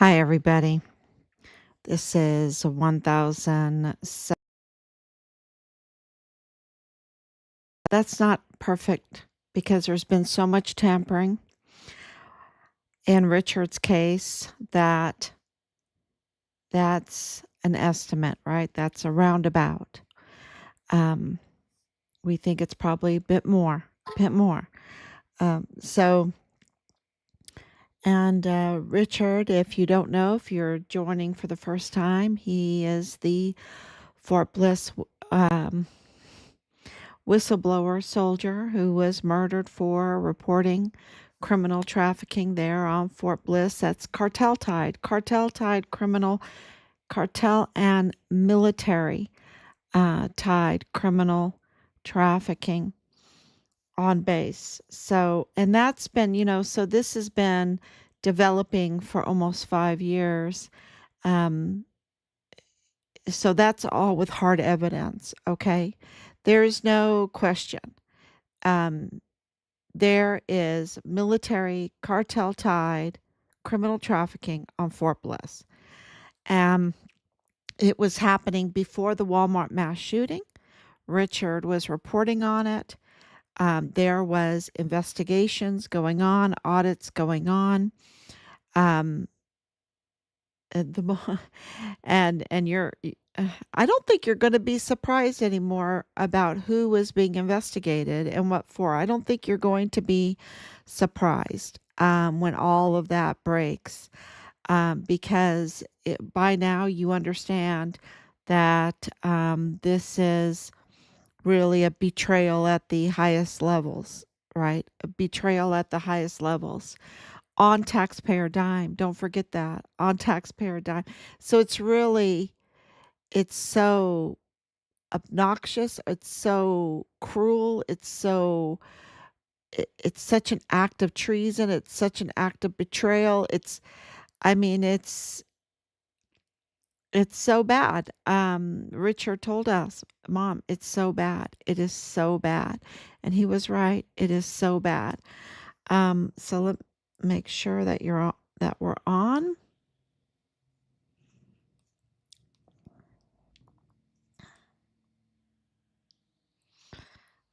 Hi, everybody. This is 1007. That's not perfect because there's been so much tampering in Richard's case that that's an estimate, right? That's a roundabout. Um, we think it's probably a bit more, bit more. So, and Richard, if you don't know, if you're joining for the first time, he is the Fort Bliss um, whistleblower soldier who was murdered for reporting criminal trafficking there on Fort Bliss. That's cartel tied criminal, cartel and military tied criminal trafficking on base. So, and that's been, so this has been developing for almost 5 years. Um, so that's all with hard evidence. Okay. There's no question. Um, there is military cartel tied criminal trafficking on Fort Bliss. Um, it was happening before the Walmart mass shooting. Richard was reporting on it. There was investigations going on, audits going on. Um, and the and you're I don't think you're going to be surprised anymore about who was being investigated and what for. I don't think you're going to be surprised when all of that breaks, because by now you understand that this is really a betrayal at the highest levels, right? A betrayal at the highest levels on taxpayer dime. Don't forget that, on taxpayer dime. So it's so obnoxious. It's so cruel. It's such an act of treason. It's such an act of betrayal. I mean, it's so bad. Richard told us, Mom, it's so bad. It is so bad. And he was right. It is so bad. So let make sure that that we're on.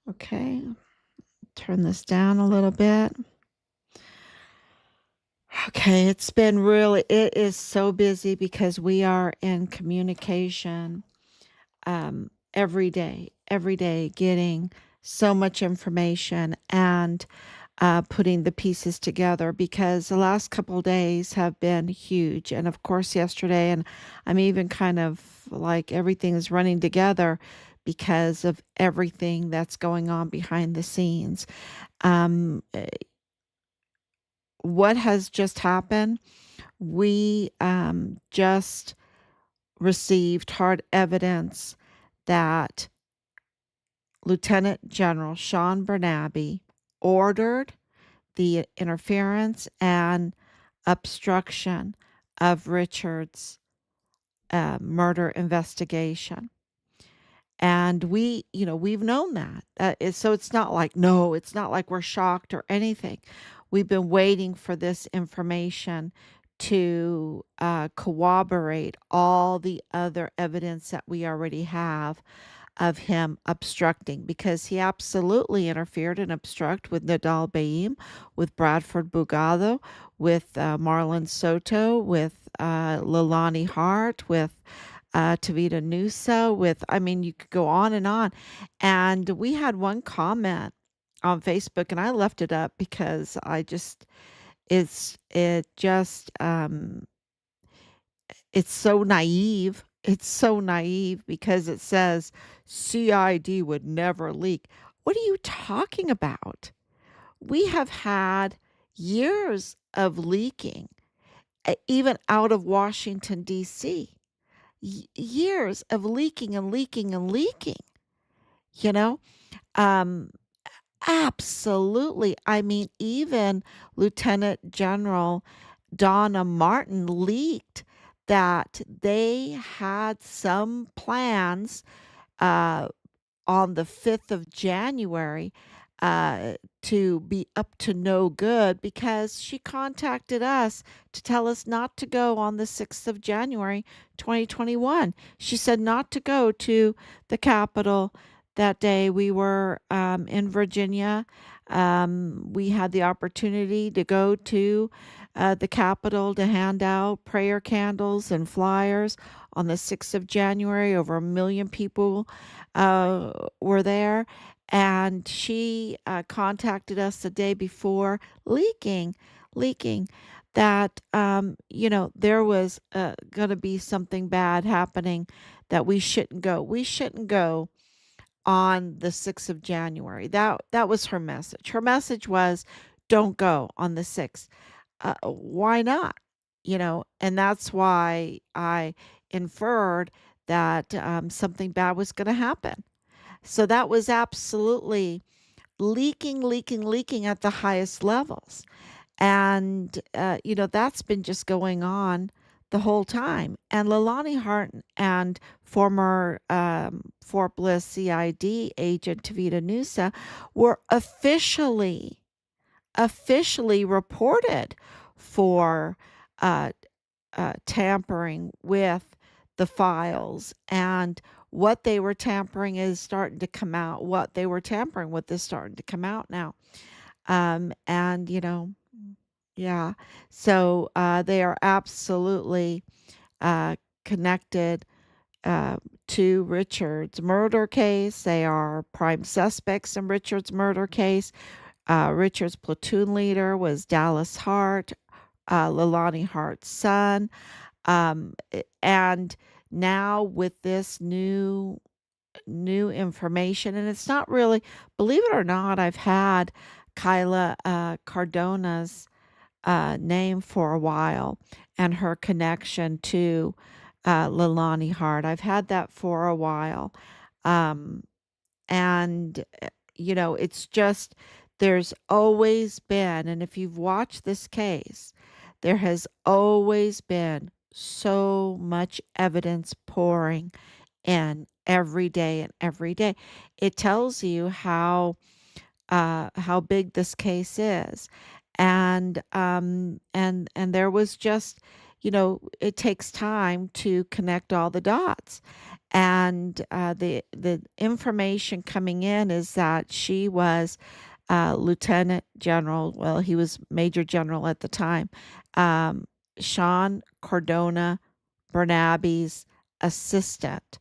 Okay. Turn this down a little bit. Okay, it is so busy because we are in communication every day, getting so much information and putting the pieces together because the last couple of days have been huge. And of course, yesterday, and I'm even kind of like everything is running together because of everything that's going on behind the scenes. Um, what has just happened? We just received hard evidence that Lieutenant General Sean Bernabe ordered the interference and obstruction of Richard's murder investigation. And we've known that. So it's not like, no, it's not like we're shocked or anything. We've been waiting for this information to corroborate all the other evidence that we already have of him obstructing, because he absolutely interfered and obstruct with Nadal Baim, with Bradford Bugado, with Marlon Soto, with Leilani Hart, with Tavita Nusa, with, I mean, you could go on and on. And we had one comment on Facebook, and I left it up because it just, it's so naive. It's so naive because it says CID would never leak. What are you talking about? We have had years of leaking, even out of Washington, D.C. Years of leaking and leaking and leaking, you know? Um, Absolutely. I mean, even Lieutenant General Donna Martin leaked that they had some plans uh, on the 5th of January uh, to be up to no good because she contacted us to tell us not to go on the 6th of January 2021. She said not to go to the Capitol that day. We were in Virginia. We had the opportunity to go to the Capitol to hand out prayer candles and flyers on the 6th of January. Over 1 million people were there. And she contacted us the day before, leaking that, there was going to be something bad happening, that we shouldn't go. We shouldn't go on the 6th of January. That was her message. Her message was, don't go on the 6th. Why not? And that's why I inferred that something bad was going to happen. So that was absolutely leaking at the highest levels. And, that's been just going on the whole time. And Leilani Hart and former Fort Bliss CID agent Tavita Nusa were officially reported for uh, tampering with the files, and what they were tampering is starting to come out. What they were tampering with is starting to come out now. And yeah, so they are absolutely uh, connected uh, to Richard's murder case. They are prime suspects in Richard's murder case. Richard's platoon leader was Dallas Hart, Leilani Hart's son. And now with this new information, and it's not really, believe it or not, I've had Kyla Cardona's name for a while, and her connection to Leilani Hart. I've had that for a while. Um, and, it's just, there's always been, and if you've watched this case, there has always been so much evidence pouring in every day and every day. It tells you how big this case is. And there was just, it takes time to connect all the dots. And the information coming in is that she was Lieutenant General, well, he was Major General at the time, um, Sean Cardona Bernabe's assistant.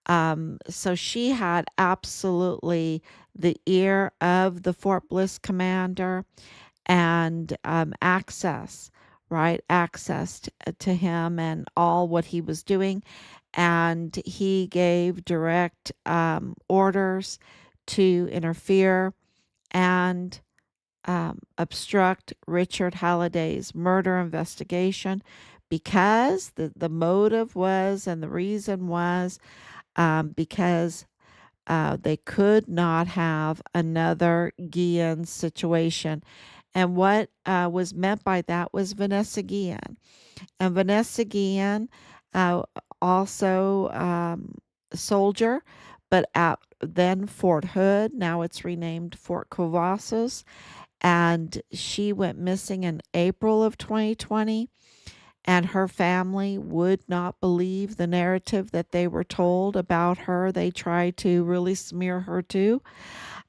So she had absolutely the ear of the Fort Bliss commander, and access, right? Access to him and all what he was doing. And he gave direct orders to interfere and obstruct Richard Halliday's murder investigation, because the motive was, and the reason was, because they could not have another Guillen situation. And what was meant by that was Vanessa Guillen. And Vanessa Guillen, uh, also a soldier, but at then Fort Hood, now it's renamed Fort Covassos. And she went missing in April of 2020, and her family would not believe the narrative that they were told about her. They tried to really smear her too.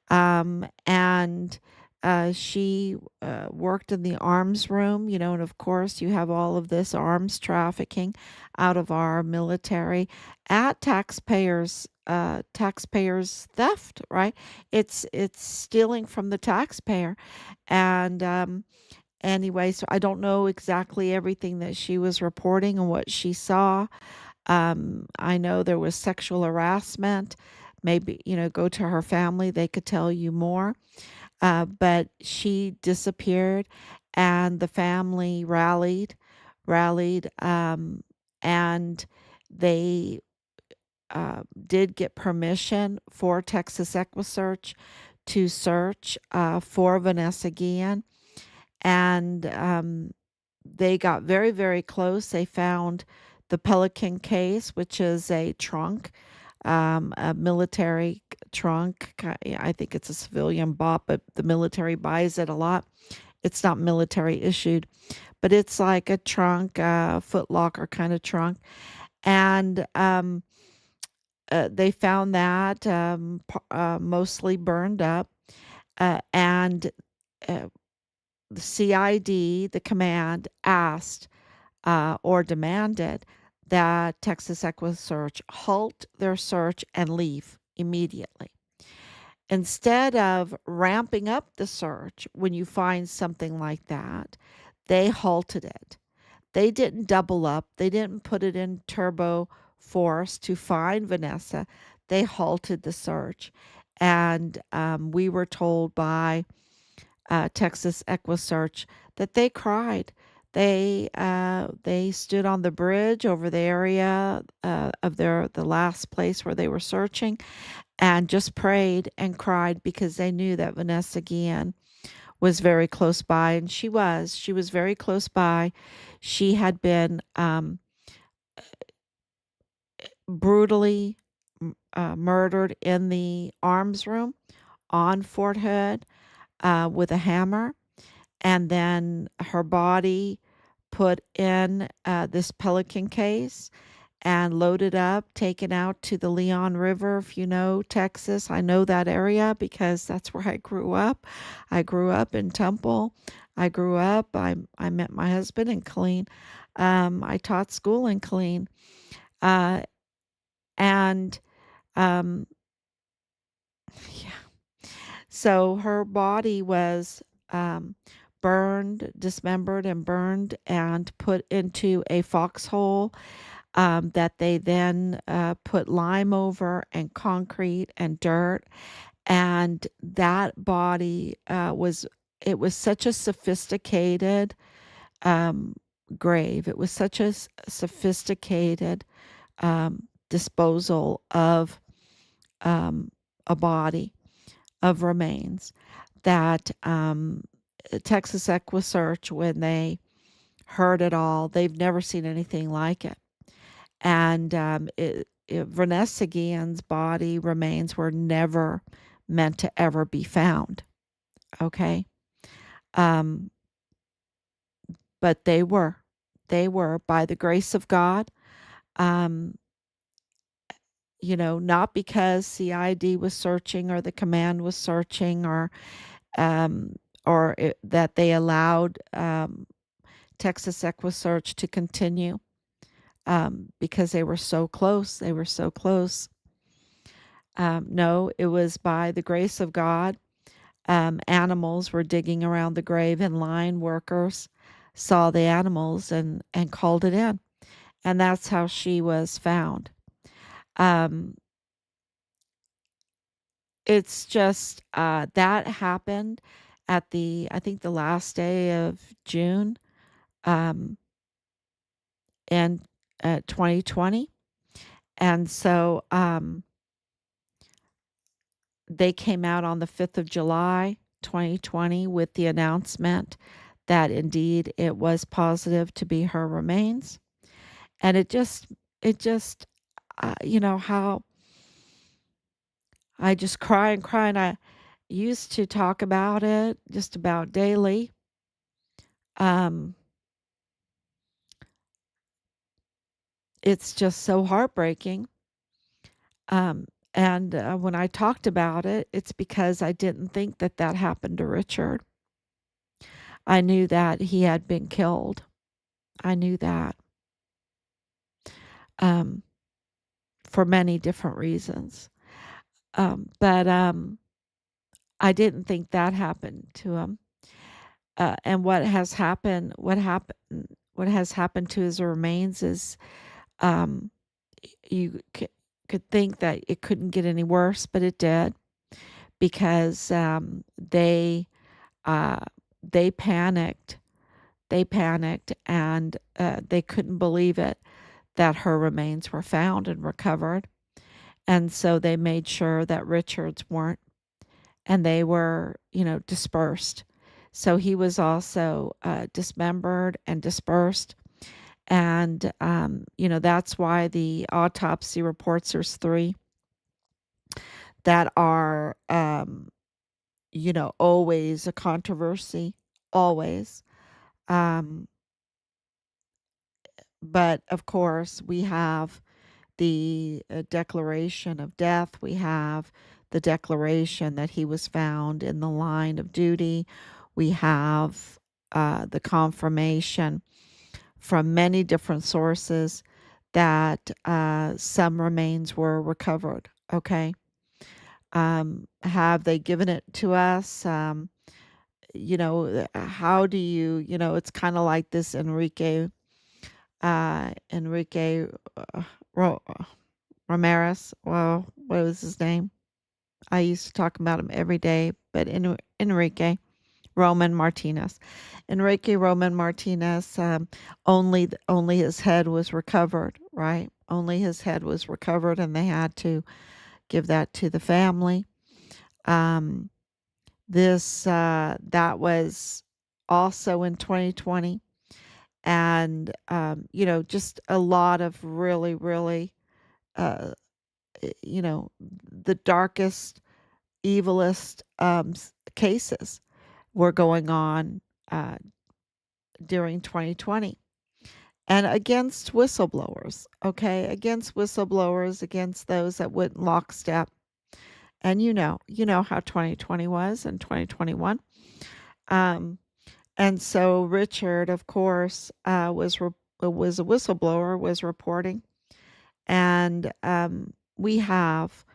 And she worked in the arms room, and of course, you have all of this arms trafficking out of our military at taxpayers theft, right? It's stealing from the taxpayer. And anyway, so I don't know exactly everything that she was reporting and what she saw. I know there was sexual harassment. Maybe, go to her family, they could tell you more. But she disappeared, and the family rallied, and they did get permission for Texas EquiSearch to search for Vanessa Guillen. And they got very, very close. They found the Pelican case, which is a trunk a military trunk. I think it's a civilian bought, but the military buys it a lot. It's not military issued, but it's like a trunk, Foot Locker kind of trunk. And they found that mostly burned up. And the CID, the command, asked or demanded that Texas EquiSearch halt their search and leave immediately. Instead of ramping up the search when you find something like that, they halted it. They didn't double up, they didn't put it in turbo force to find Vanessa. They halted the search. And we were told by Texas EquiSearch that they cried. They stood on the bridge over the area of the last place where they were searching and just prayed and cried because they knew that Vanessa Guillen was very close by, and she was very close by. She had been brutally murdered in the arms room on Fort Hood with a hammer, and then her body put in this pelican case and loaded up, taken out to the Leon River. If you know Texas, I know that area because that's where I grew up. I grew up in Temple. I met my husband in Killeen. I taught school in Killeen. Uh, and um, yeah, so her body was burned, dismembered, and burned and put into a foxhole that they then put lime over and concrete and dirt. And that body it was such a sophisticated um, grave. It was such a sophisticated disposal of um, a body, of remains, that Texas EquiSearch, when they heard it all, they've never seen anything like it. And Vanessa Guillen's body remains were never meant to ever be found. Okay. Um, but they were by the grace of God. Um, not because CID was searching or the command was searching um, that they allowed Texas EquiSearch to continue because they were so close. They were so close. No, it was by the grace of God. Animals were digging around the grave, and line workers saw the animals and called it in. And that's how she was found. Um, it's just that happened at I think the last day of June um, in 2020. And so they came out on the 5th of July, 2020, with the announcement that indeed it was positive to be her remains. And it just, how I just cry and cry. And I used to talk about it just about daily. Um, it's just so heartbreaking. And when I talked about it, it's because I didn't think that that happened to Richard. I knew that he had been killed. I knew that um, for many different reasons. But I didn't think that happened to him. And what has happened to his remains is um, you could think that it couldn't get any worse, but it did because uh, they panicked. They panicked and they couldn't believe it that her remains were found and recovered. And so they made sure that Richard's weren't, and they were, dispersed. So he was also dismembered and dispersed. And, that's why the autopsy reports, there's three. that are, always a controversy, always. Um, but of course, we have the declaration of death. We have the declaration that he was found in the line of duty. We have the confirmation from many different sources that some remains were recovered. Okay. Have they given it to us? How do it's kind of like this Enrique Ro- Ramirez. Well, what was his name? I used to talk about him every day, but Enrique Roman Martinez. Enrique Roman Martinez, only his head was recovered, right? Only his head was recovered, and they had to give that to the family. Um, that was also in 2020, and just a lot of really, really, uh, the darkest, evilest cases were going on uh, during 2020, and against whistleblowers. Okay, against whistleblowers, against those that went lockstep. And you know how 2020 was and 2021. Um, and so Richard, of course, was a whistleblower, was reporting, and we have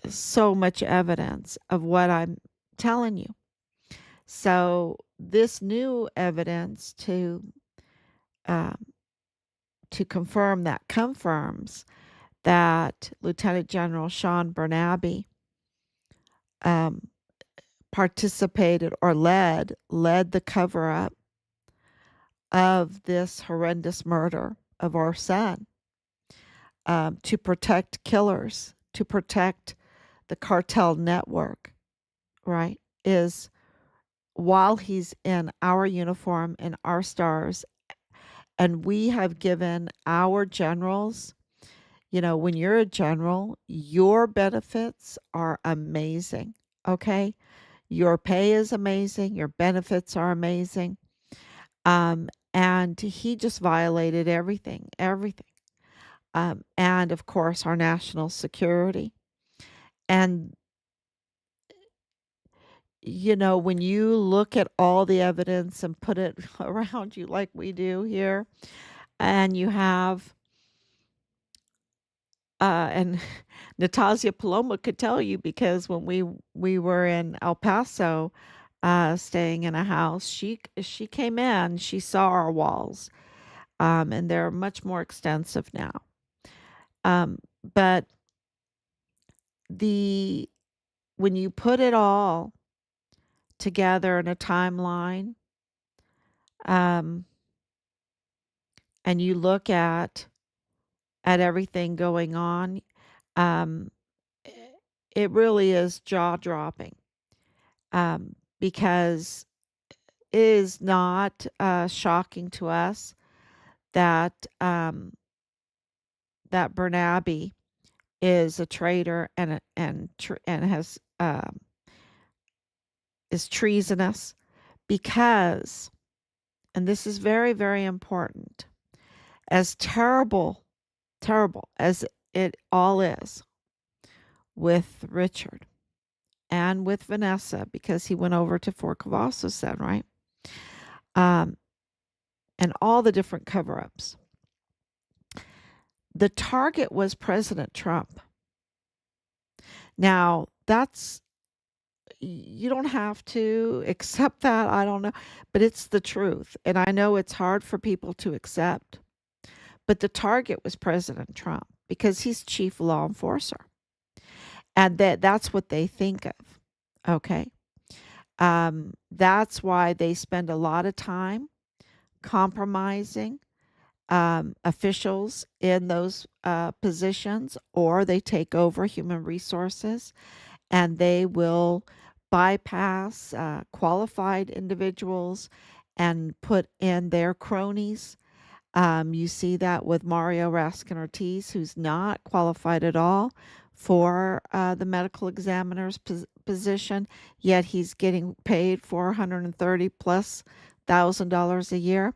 so much evidence of what I'm telling you. So this new evidence um, to confirms that Lieutenant General Sean Bernabe um, participated or led the cover up of this horrendous murder of our son, to protect killers, to protect the cartel network, right? Is while he's in our uniform and our stars, and we have given our generals, when you're a general, your benefits are amazing. Okay. Your pay is amazing. Your benefits are amazing. And he just violated everything, everything. And of course, our national security. And, when you look at all the evidence and put it around you like we do here, and you have, and Natasha Paloma could tell you, because when we were in El Paso, staying in a house, she came in, she saw our walls, and they're much more extensive now. But the when you put it all together in a timeline, um, and you look at everything going on, um, it really is jaw dropping, because it is not shocking to us that that Bernabe is a traitor and has is treasonous, because, and this is very, very important, as terrible as it all is with Richard and with Vanessa, because he went over to Fort Cavazos then, right? Um, and all the different cover ups. The target was President Trump. Now, you don't have to accept that. I don't know, but it's the truth. And I know it's hard for people to accept, but the target was President Trump because he's chief law enforcer. And that's what they think of. Okay. That's why they spend a lot of time compromising officials in those positions, or they take over human resources and they will bypass qualified individuals and put in their cronies. You see that with Mario Raskin Ortiz, who's not qualified at all for the medical examiner's position, yet he's getting paid $430 plus $1,000 a year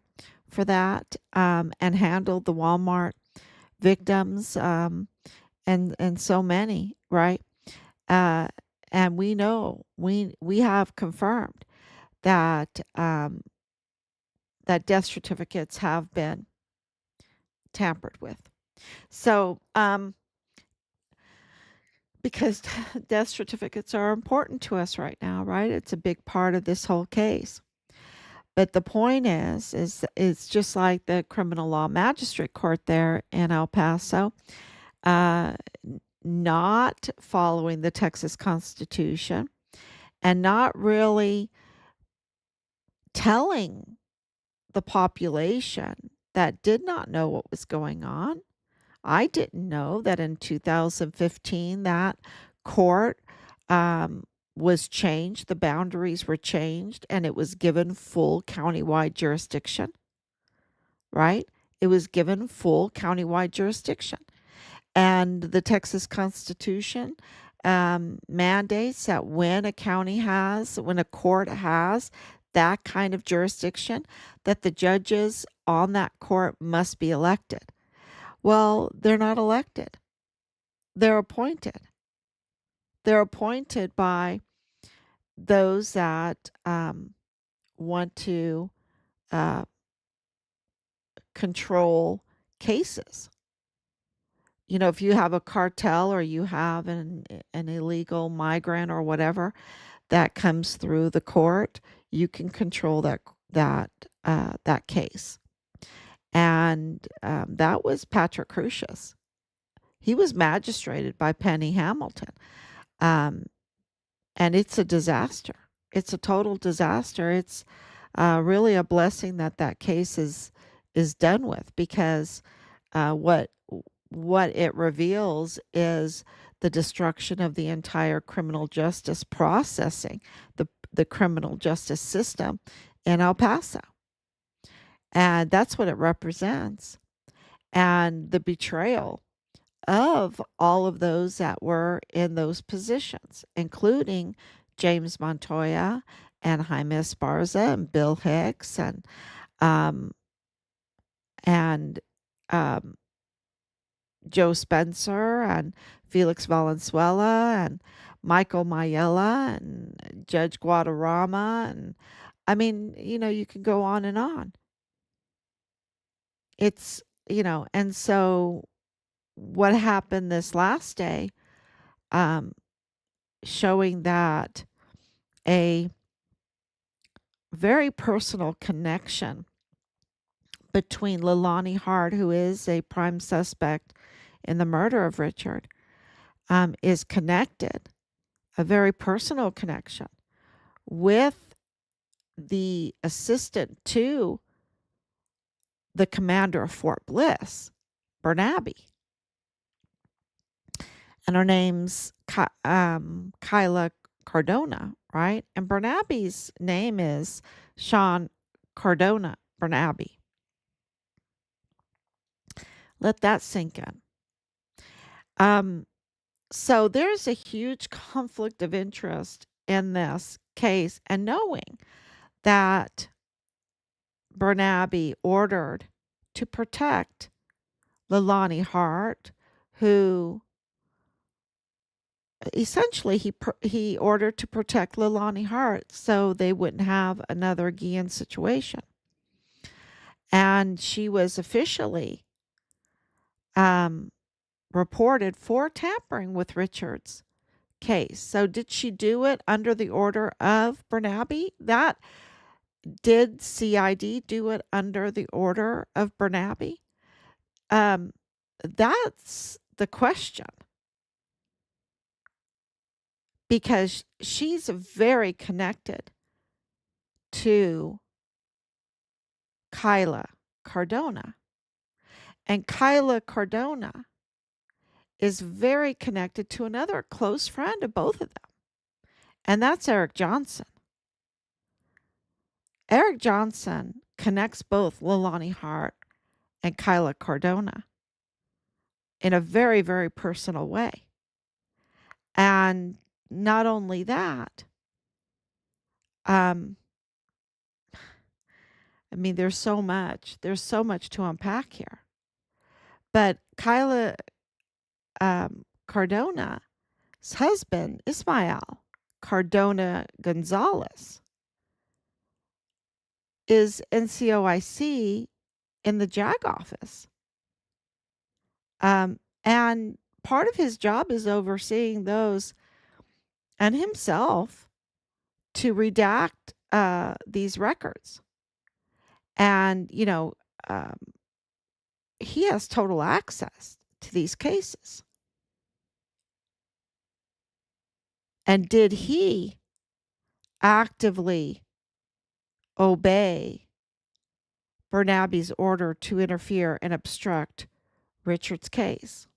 for that, and handled the Walmart victims, and so many, right? Uh, and we know, we have confirmed that that death certificates have been tampered with. So, because death certificates are important to us right now, right? It's a big part of this whole case. But the point is it's just like the criminal law magistrate court there in El Paso, uh, not following the Texas Constitution and not really telling the population that did not know what was going on. I didn't know that in 2015 that court was changed, the boundaries were changed, and it was given full countywide jurisdiction, right? It was given full countywide jurisdiction. And the Texas Constitution mandates that when when a court has that kind of jurisdiction, that the judges on that court must be elected. Well, they're not elected. They're appointed. They're appointed by those that want to uh, control cases. You know, if you have a cartel or you have an illegal migrant or whatever that comes through the court, you can control that case. And that was Patrick Crucius. He was magistrated by Penny Hamilton. Um, and it's a disaster. It's a total disaster. It's really a blessing that that case is done with, because what it reveals is the destruction of the entire criminal justice processing, the criminal justice system in El Paso. And that's what it represents. And the betrayal of all of those that were in those positions, including James Montoya and Jaime Esparza and Bill Hicks um, and Joe Spencer and Felix Valenzuela and Michael Mayella and Judge Guadarrama. And I mean, you can go on and on. It's, and so what happened this last day, showing that a very personal connection between Leilani Hart, who is a prime suspect in the murder of Richard, is connected, a very personal connection with the assistant to the commander of Fort Bliss, Bernabe. And her name's Kyla Cardona, right? And Bernabe's name is Sean Cardona Bernabe. Let that sink in. So there's a huge conflict of interest in this case, and knowing that Bernabe ordered to protect Leilani Hart, who essentially he ordered to protect Leilani Hart so they wouldn't have another Guillen situation. And she was officially reported for tampering with Richard's case. So did she do it under the order of Bernabe? Did CID do it under the order of Bernabe? That's the question. Because she's very connected to Kyla Cardona. And Kyla Cardona is very connected to another close friend of both of them. And that's Eric Johnson. Eric Johnson connects both Leilani Hart and Kyla Cardona in a very, very personal way. And not only that, um, I mean, there's so much to unpack here. But Kyla Cardona's husband, Ismael Cardona Gonzalez, is NCOIC in the JAG office. And part of his job is overseeing those and himself to redact these records. And, um, he has total access to these cases. And did he actively obey Bernabe's order to interfere and obstruct Richard's case?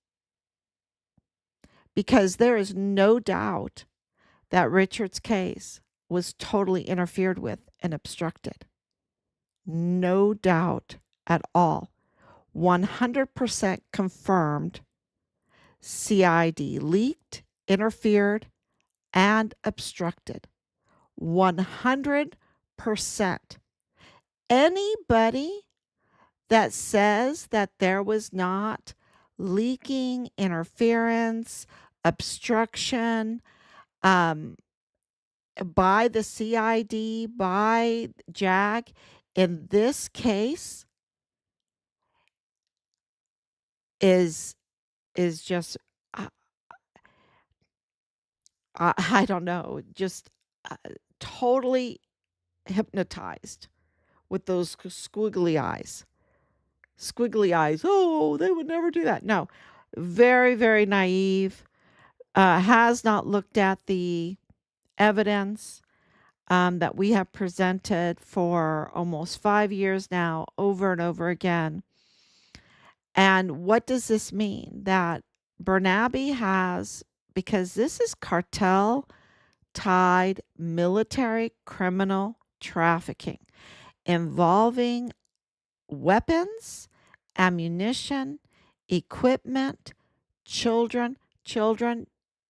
Because there is no doubt that Richard's case was totally interfered with and obstructed. No doubt at all. 100% confirmed CID leaked, interfered, and obstructed. 100%. Anybody that says that there was not leaking, interference, obstruction by the CID, by JAG in this case is just uh, I don't know, just uh, totally hypnotized with those squiggly eyes. Squiggly eyes. Oh, they would never do that. No, very, very naive. Has not looked at the evidence that we have presented for almost 5 years now, over and over again. And what does this mean? That Bernabe has, because this is cartel tied military criminal trafficking involving weapons, ammunition, equipment, children,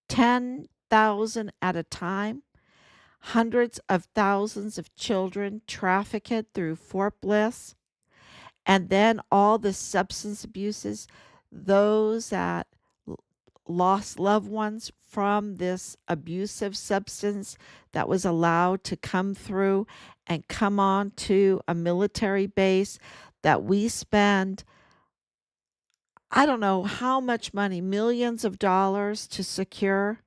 10,000 at a time, hundreds of thousands of children trafficked through Fort Bliss, and then all the substance abuses, those that lost loved ones from this abusive substance that was allowed to come through and come on to a military base that we spend, I don't know how much money, millions of dollars to secure,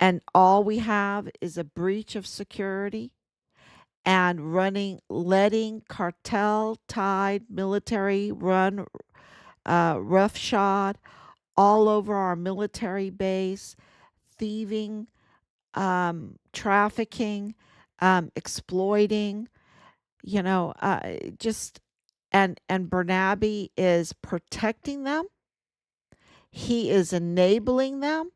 and all we have is a breach of security and letting cartel tied military run roughshod all over our military base, thieving, trafficking, exploiting, just and Bernabe is protecting them. He is enabling them.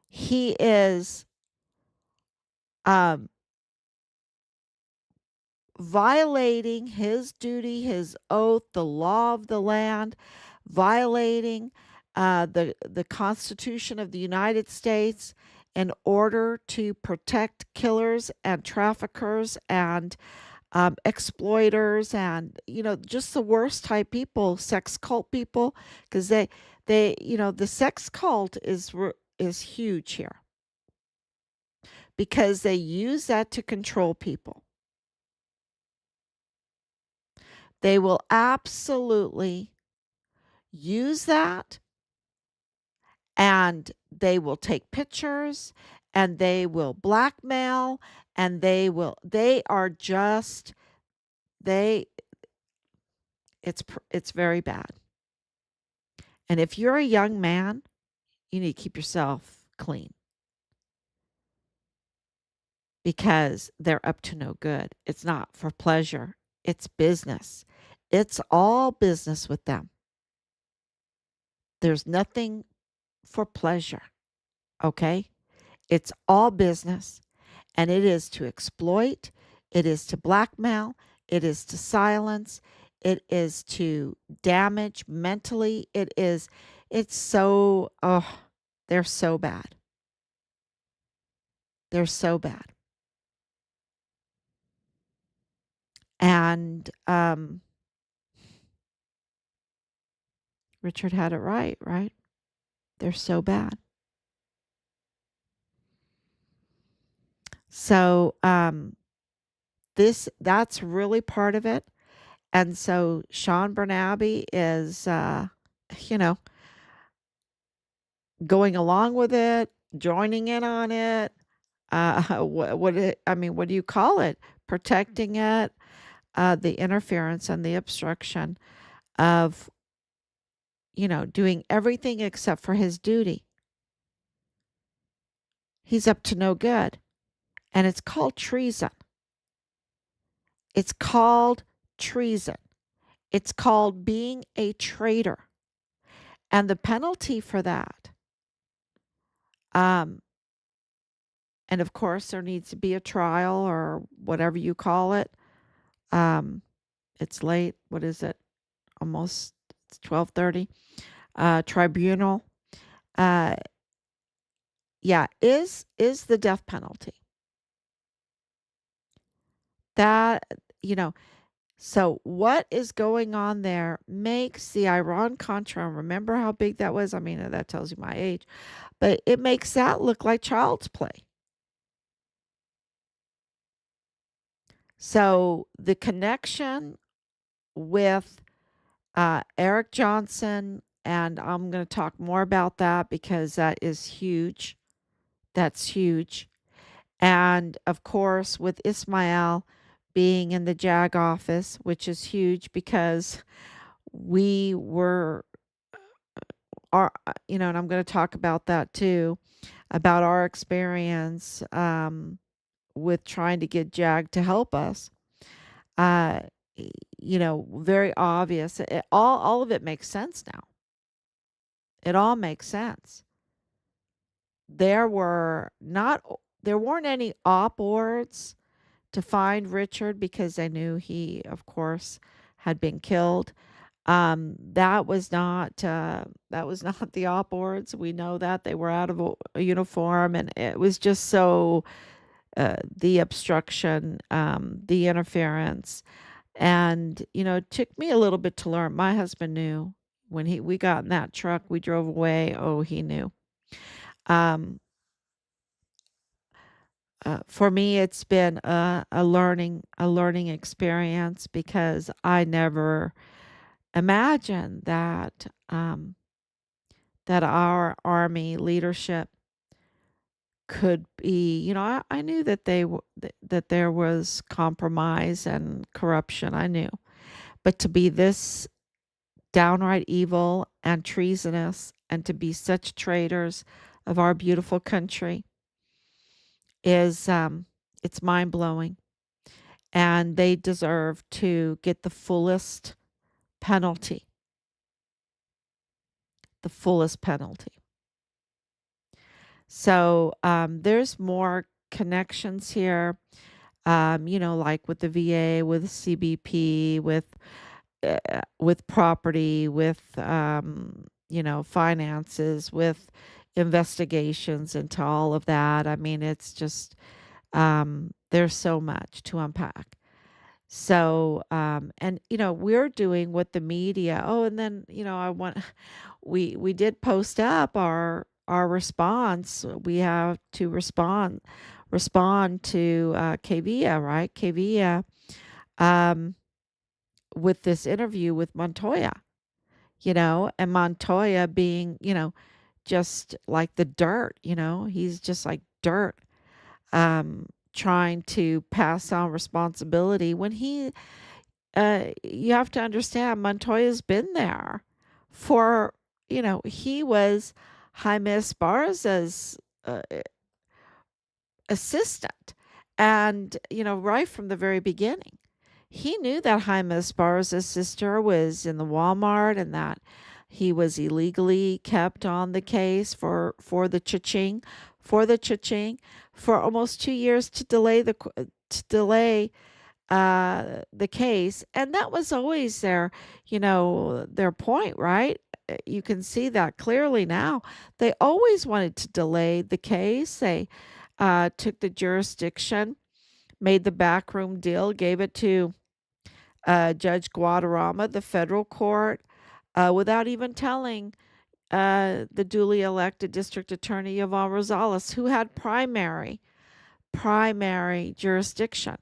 He is um, violating his duty, his oath, the law of the land, violating the Constitution of the United States in order to protect killers and traffickers and exploiters and just the worst type people, sex cult people, because they the sex cult is huge here because they use that to control people. They will absolutely use that, and they will take pictures, and they will blackmail, and they are just they it's very bad. And if you're a young man, you need to keep yourself clean because they're up to no good. It's not for pleasure. It's business. It's all business with them. There's nothing for pleasure. Okay? It's all business, and it is to exploit, it is to blackmail, it is to silence, it is to damage mentally, it is It's so, oh, they're so bad. They're so bad. And Richard had it right, right? They're so bad. So that's really part of it. And so Sean Bernabe is, you know, going along with it, joining in on it. I mean, what do you call it? Protecting it, the interference and the obstruction of, doing everything except for his duty. He's up to no good. And it's called treason. It's called treason. It's called being a traitor. And the penalty for that, um, and of course, there needs to be a trial or whatever you call it. Um, it's late. What is it? Almost it's 12:30. Tribunal. Uh, yeah, is the death penalty. That you know. So what is going on there makes the Iran Contra. Remember how big that was? I mean, that tells you my age, but it makes that look like child's play. So the connection with Eric Johnson, and I'm going to talk more about that because that is huge. That's huge. And of course, with Ismail being in the JAG office, which is huge because we were, and I'm going to talk about that too, about our experience with trying to get JAG to help us. Uh, very obvious. All of it makes sense now. It all makes sense. There were not there weren't any op ords to find Richard because they knew he, of course, had been killed. That was not the op ords. We know that they were out of a uniform, and it was just so the obstruction, the interference, and it took me a little bit to learn. My husband knew when we got in that truck, we drove away. Oh, he knew. Um, for me, it's been a learning experience because I never imagined that our army leadership could be. I knew that that there was compromise and corruption. I knew, but to be this downright evil and treasonous, and to be such traitors of our beautiful country is it's mind blowing, and they deserve to get penalty, the fullest penalty. So there's more connections here, like with the VA, with CBP, with property, with finances, with investigations into all of that. I mean, it's just there's so much to unpack. So, and we're doing what the media. Oh, and then I want we did post up our response. We have to respond to Kavia, right? Kavia, um, with this interview with Montoya, and Montoya being, just like the dirt, he's just like dirt, trying to pass on responsibility when you have to understand Montoya's been there for, he was Jaime Esparza's assistant. And, right from the very beginning, he knew that Jaime Esparza's sister was in the Walmart and that he was illegally kept on the case for the cha-ching, for almost 2 years to delay the case. And that was always their point, right? you can see that clearly now. They always wanted to delay the case. They took the jurisdiction, made the backroom deal, gave it to Judge Guadarrama, the federal court, without even telling the duly elected district attorney Yvonne Rosales, who had primary jurisdiction.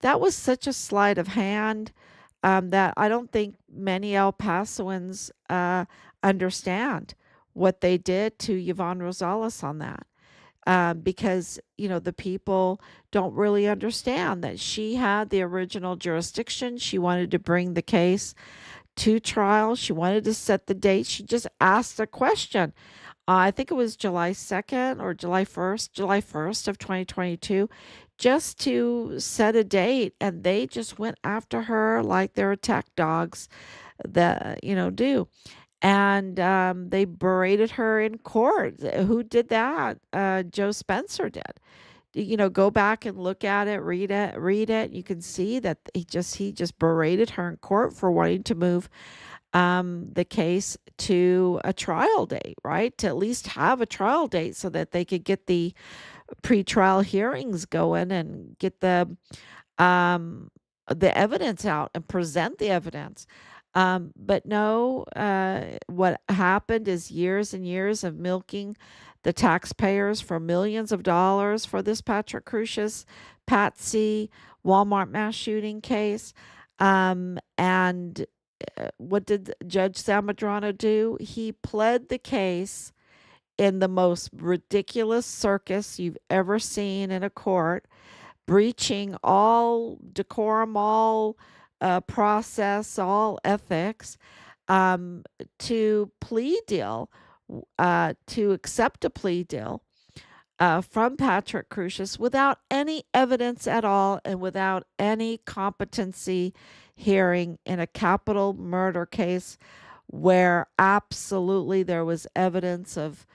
That was such a sleight of hand that I don't think many El Pasoans understand what they did to Yvonne Rosales on that. Because, the people don't really understand that she had the original jurisdiction. She wanted to bring the case to trial. She wanted to set the date. She just asked a question. I think it was July 2nd or July 1st of 2022, just to set a date. And they just went after her like they're attack dogs that, do. And they berated her in court. Who did that? Joe Spencer did. Go back and look at it, read it. You can see that he just berated her in court for wanting to move the case to a trial date, right? To at least have a trial date so that they could get the pretrial hearings going and get the evidence out and present the evidence. But no, what happened is years and years of milking the taxpayers for millions of dollars for this Patrick Crusius, Patsy, Walmart mass shooting case. And what did Judge Samadrano do? He pled the case in the most ridiculous circus you've ever seen in a court, breaching all decorum, all process, all ethics, to plea deal, to accept a plea deal from Patrick Crusius without any evidence at all and without any competency hearing in a capital murder case where absolutely there was evidence of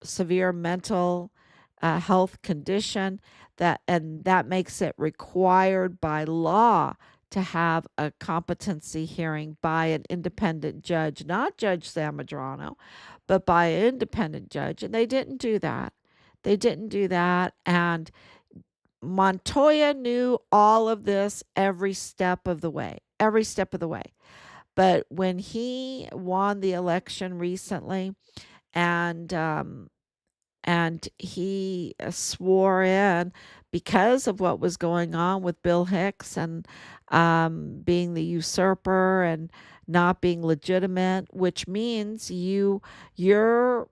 severe mental health condition, that makes it required by law to have a competency hearing by an independent judge, not Judge Samadrano, but by an independent judge. And they didn't do that. They didn't do that. And Montoya knew all of this every step of the way, every step of the way. But when he won the election recently, and he swore in, because of what was going on with Bill Hicks and being the usurper and not being legitimate, which means you're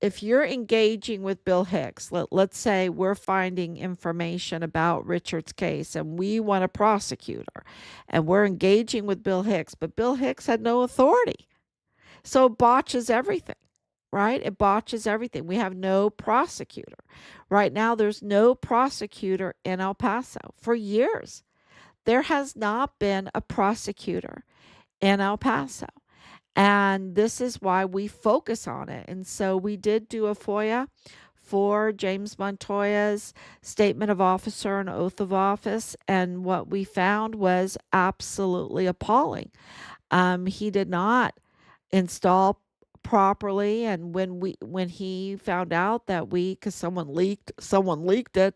if you're engaging with Bill Hicks, let's say we're finding information about Richard's case and we want to prosecute her, and we're engaging with Bill Hicks, but Bill Hicks had no authority. So it botches everything, right? It botches everything. We have no prosecutor. Right now, there's no prosecutor in El Paso. For years, there has not been a prosecutor in El Paso. And this is why we focus on it. And so we did do a FOIA for James Montoya's statement of officer and oath of office. And what we found was absolutely appalling. He did not install properly, and when he found out that because someone leaked it,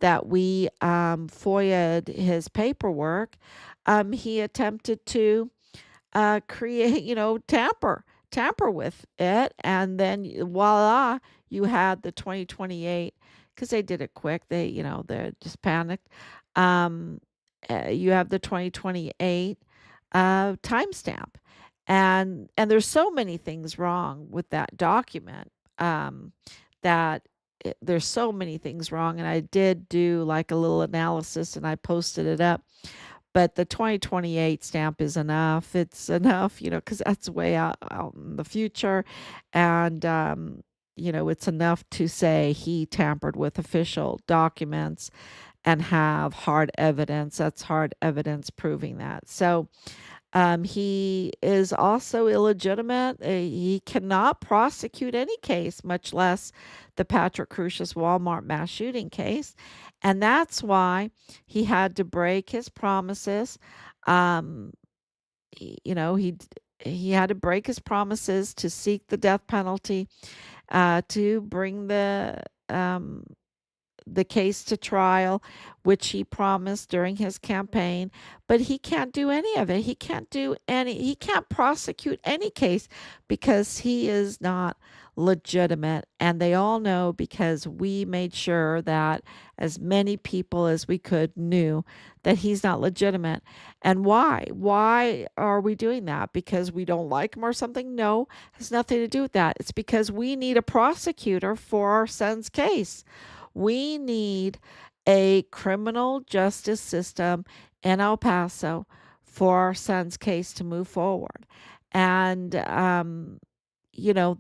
that we FOIA'd his paperwork, he attempted to create, tamper with it, and then voila, you had the 2028, because they did it quick. They just panicked. You have the 2028 timestamp, and there's so many things wrong with that document, that there's so many things wrong, and I did do like a little analysis and I posted it up. But the 2028 stamp is enough. It's enough, because that's way out in the future. And, it's enough to say he tampered with official documents and have hard evidence. That's hard evidence proving that. So he is also illegitimate. He cannot prosecute any case, much less the Patrick Crusius Walmart mass shooting case. And that's why he had to break his promises. He he had to break his promises to seek the death penalty, to bring the case to trial, which he promised during his campaign, but he can't do any of it. He can't prosecute any case because he is not legitimate. And they all know because we made sure that as many people as we could knew that he's not legitimate. And why? Why are we doing that? Because we don't like him or something? No, it has nothing to do with that. It's because we need a prosecutor for our son's case. We need a criminal justice system in El Paso for our son's case to move forward. And,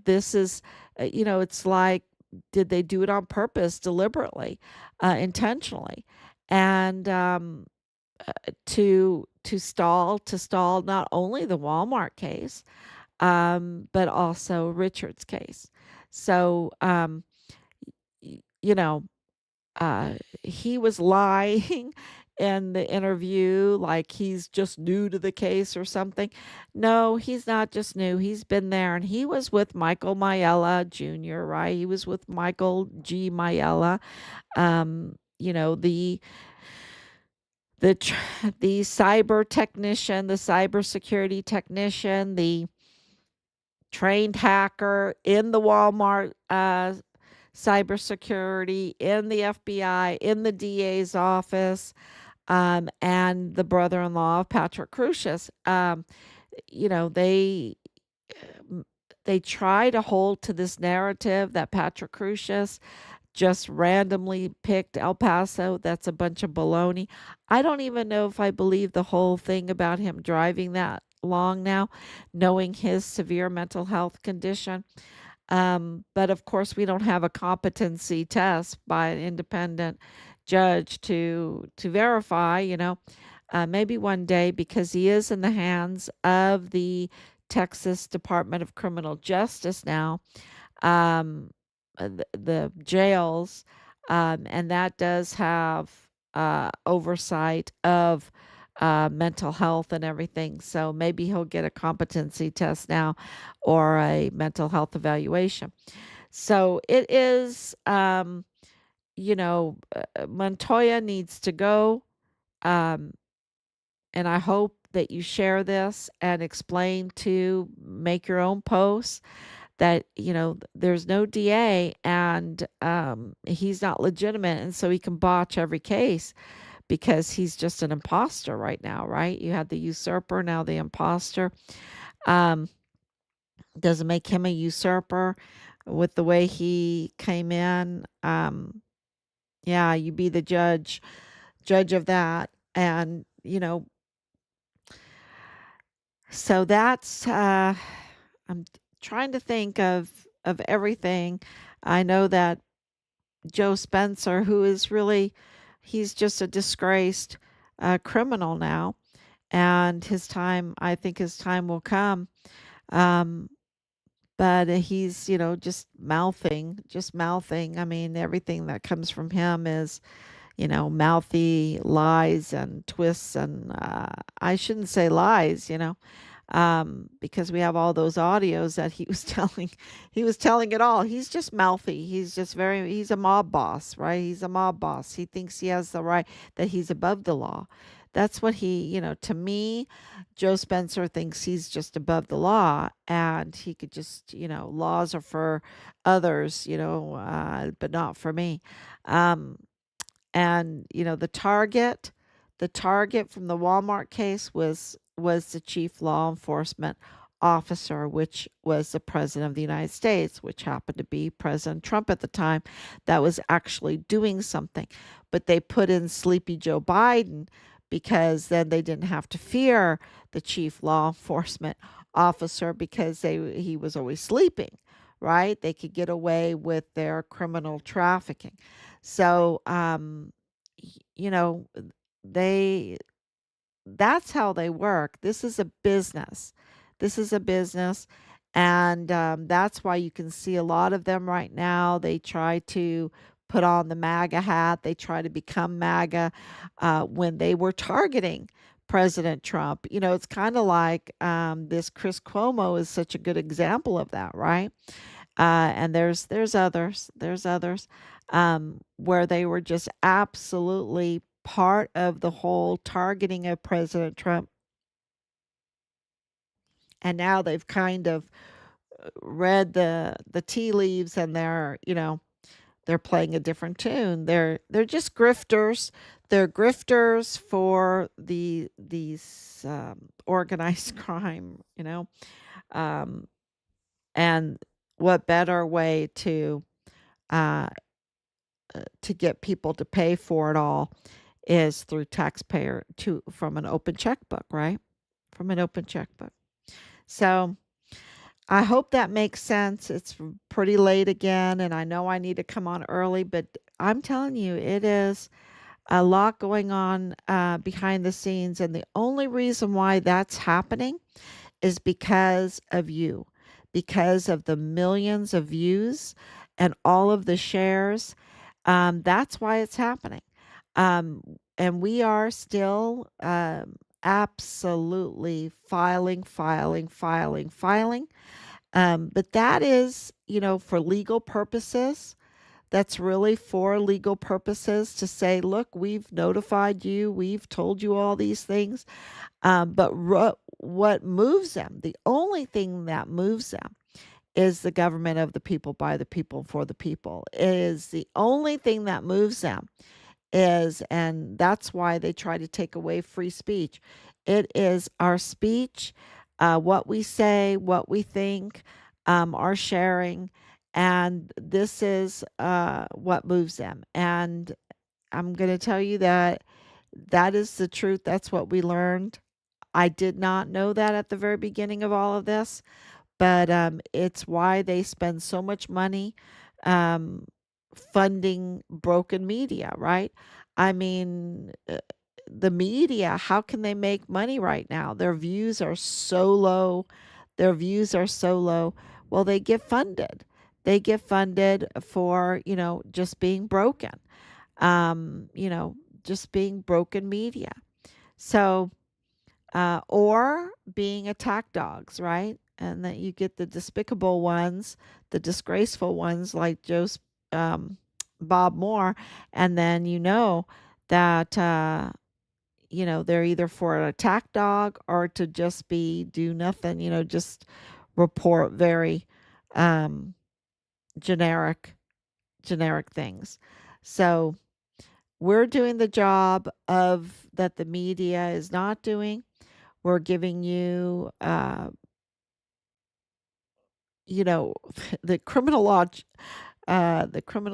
this is, it's like, did they do it on purpose, deliberately, intentionally? And to stall not only the Walmart case, but also Richard's case. So, you know, uh, he was lying in the interview like he's just new to the case or something. No, he's not just new. He's been there, and he was with Michael Mayella Jr., right? He was with Michael G. Mayella, the the the cyber technician, the cybersecurity technician, the trained hacker in the Walmart cybersecurity, in the FBI, in the DA's office, and the brother-in-law of Patrick Crusius. You know, they they try to hold to this narrative that Patrick Crusius just randomly picked El Paso. That's a bunch of baloney. I don't even know if I believe the whole thing about him driving that long now, knowing his severe mental health condition. But of course, we don't have a competency test by an independent judge to verify. Maybe one day, because he is in the hands of the Texas Department of Criminal Justice now, um, the jails, and that does have oversight of mental health and everything. So maybe he'll get a competency test now or a mental health evaluation. So it is, Montoya needs to go. Um, and I hope that you share this and explain to make your own posts that there's no DA, and he's not legitimate, and so he can botch every case because he's just an imposter right now, right? You had the usurper, now the imposter. um doesn't make him a usurper with the way he came in. Yeah, you be the judge of that. And so that's I'm trying to think of everything. I know that Joe Spencer, who is really, he's just a disgraced criminal now, and I think his time will come. Um, but he's, just mouthing. I mean, everything that comes from him is, mouthy lies and twists, and I shouldn't say lies, because we have all those audios that he was telling it all. He's just mouthy. He's a mob boss, right? He's a mob boss. He thinks he has the right, that he's above the law. That's what to me, Joe Spencer thinks he's just above the law, and he could just, laws are for others, but not for me. Um, and the target from the Walmart case was the chief law enforcement officer, which was the president of the United States, which happened to be President Trump at the time, that was actually doing something. But they put in Sleepy Joe Biden because then they didn't have to fear the chief law enforcement officer because he was always sleeping, right? They could get away with their criminal trafficking. So, you know, they that's how they work. This is a business. This is a business. And that's why you can see a lot of them right now. They try to put on the MAGA hat, they try to become MAGA when they were targeting President Trump. It's kind of like this Chris Cuomo is such a good example of that, right? And there's others where they were just absolutely part of the whole targeting of President Trump, and now they've kind of read the tea leaves, and they're playing a different tune. They're just grifters. They're grifters for these organized crime, um, and what better way uh, to get people to pay for it all is through taxpayer to from an open checkbook, right? From an open checkbook. So I hope that makes sense. It's pretty late again, and I know I need to come on early, but I'm telling you, it is a lot going on behind the scenes. And the only reason why that's happening is because of you, because of the millions of views and all of the shares. That's why it's happening. And we are still absolutely filing. But that is, for legal purposes. That's really for legal purposes to say, look, we've notified you, we've told you all these things. But what moves them, the only thing that moves them, is the government of the people, by the people, for the people. It is the only thing that moves them and that's why they try to take away free speech. It is our speech, what we say, what we think, our sharing, and this is what moves them. And I'm going to tell you that that is the truth. That's what we learned. I did not know that at the very beginning of all of this, but it's why they spend so much money um, funding broken media, right? I mean, the media, how can they make money right now? Their views are so low. Their views are so low. Well, they get funded. They get funded for, just being broken, just being broken media. So, or being attack dogs, right? And that you get the despicable ones, the disgraceful ones like um, Bob Moore, and then that they're either for an attack dog or to just be do nothing, just report very um, generic generic things. So we're doing the job of that the media is not doing. We're giving you, the criminal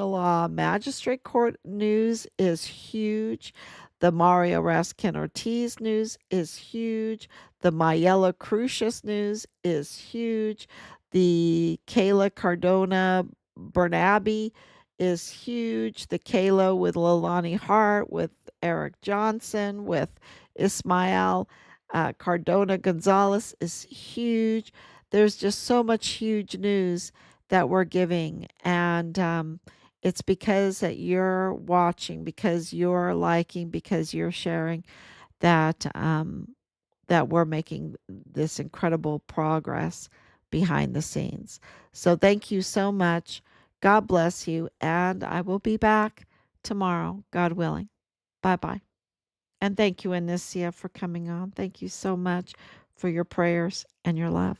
law magistrate court news is huge. The Mario Raskin Ortiz news is huge. The Mayela Crucius news is huge. The Kayla Cardona Bernabe is huge. The Kayla with Leilani Hart, with Eric Johnson, with Ismael Cardona Gonzalez is huge. There's just so much huge news that we're giving. And it's because that you're watching, because you're liking, because you're sharing that we're making this incredible progress behind the scenes. So thank you so much. God bless you. And I will be back tomorrow, God willing. Bye bye. And thank you, Anicia, for coming on. Thank you so much for your prayers and your love.